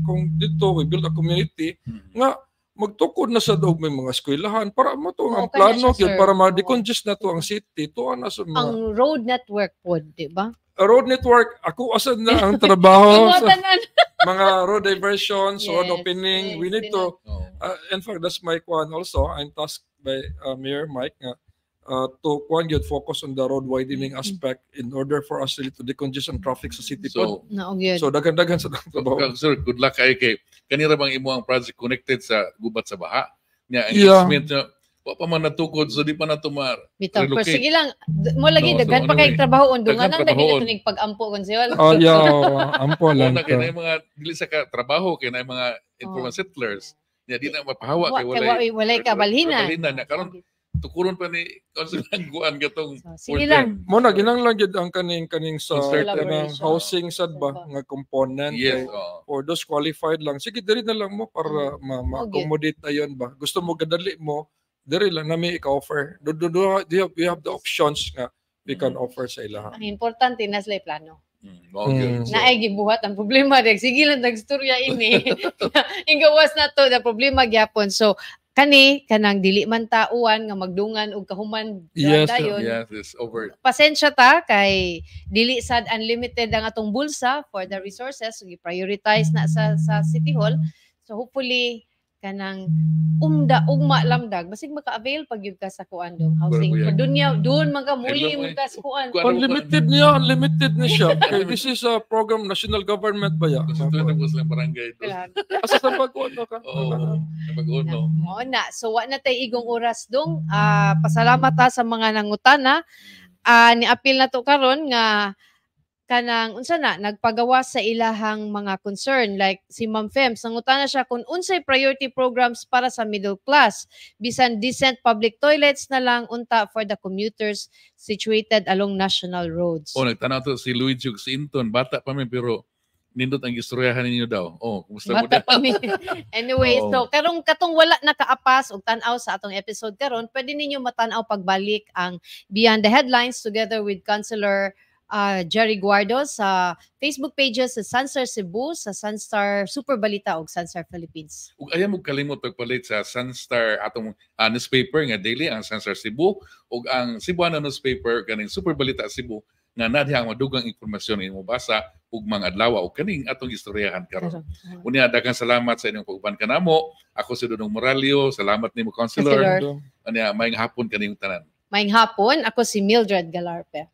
kung dito we build a community nga magtukod na sa daog may mga eskwelahan para mo to ang Oo, kanya plano siya, gyud sir. para Oo. ma-decongest na to ang city tuwa na sa mga Ang road network pod, di ba? road network. Ako asad na ang trabaho sa Tanan. mga road diversions, road Yes, opening. yes, We need to Oh. in fact that's my kwan also. I'm tasked by Mayor Mike nga to focus on the road widening aspect in order for us really to decongest ang traffic sa city pod. So, Naog yun. So daghan sa trabaho. sir, good luck kay kanira bang imo ang project connected sa gubat sa baha? Nya ang Yeah. estimate niya wa pa man natukod so di pa na tumar. Bitaw, pero relocate. sige lang, mo lagi No, so daghan pa anyway, kay trabaho undungan daghan ang daghan trabahoon. na tunig pag-ampo kon siya. Oh yeah, ampo lang. Una kay na mga dili sa ka trabaho kay na mga informal settlers. Nya di na mapahawa kay Walay kabalhinan. Nya karon tukuron pa ni konsulan guan gatong So, sige lang. Mo na ginanglan gyud ang kaning sa Concerted. kanang housing sad ba nga component. Yes, Kay for those qualified lang. Sige diri na lang mo para ma-accommodate ayon ba. Gusto mo gadali mo, diri lang nami ika-offer. We have the options nga we can offer sa ilaha. Ang importante na sila plano. Okay. Naay gibuhat ang problema dek sige lang nagstorya ini. Ingawas na to the problema gyapon. So kanang dili man tauan nga magdungan og kahuman Yes, dayon. Yes, it's over. Pasensya ta kay dili sad unlimited ang atong bulsa for the resources, so i-prioritize na sa City Hall. So hopefully kanang ugma lamdag basig maka-avail pag yun ka sa kuan dong housing. Pero Doon man ka muli mo ka sa kuan. Unlimited na siya. Kay this is a program national government ba ya? Kasi ito na po silang barangay doon. Asa sa pag-uno ka? Oo, napag-uno. Mao na. So wa na tay igong oras dong. Pasalamat ta sa mga nangutana. Ni-appeal na to karon nga kanang unsa na nagpagawa sa ilahang mga concern like si Ma'am Fems nangutana siya kung unsay priority programs para sa middle class bisan decent public toilets na lang unta for the commuters situated along national roads. Oh, nagtanaw to si Luigi Sinton. Bata pa mi pero nindot ang istoryahan ninyo daw. Oh, kumusta mo Bata daw? pa mi. Anyway, Oo. so katong wala nakaapas og tan-aw sa atong episode karon, pwede ninyo matan-aw pagbalik ang Beyond the Headlines together with Councilor Jerry Guardo sa Facebook pages sa Sunstar Cebu, sa Sunstar Super Balita ug Sunstar Philippines. Ug ayaw mo kalimot pagpalit sa Sunstar atong newspaper nga daily ang Sunstar Cebu ug ang Cebuana newspaper kaning Super Balita Cebu nga nadihang madugang impormasyon nga imong basa ug mga adlaw ug kaning atong istoryahan karon. Unya daghang salamat sa inyong pag-uban kanamo. Ako si Dudong Moralio. Salamat nimo Councilor. Councilor. Unya maayong hapon kaniyong tanan. Maayong hapon, ako si Mildred Galarpe.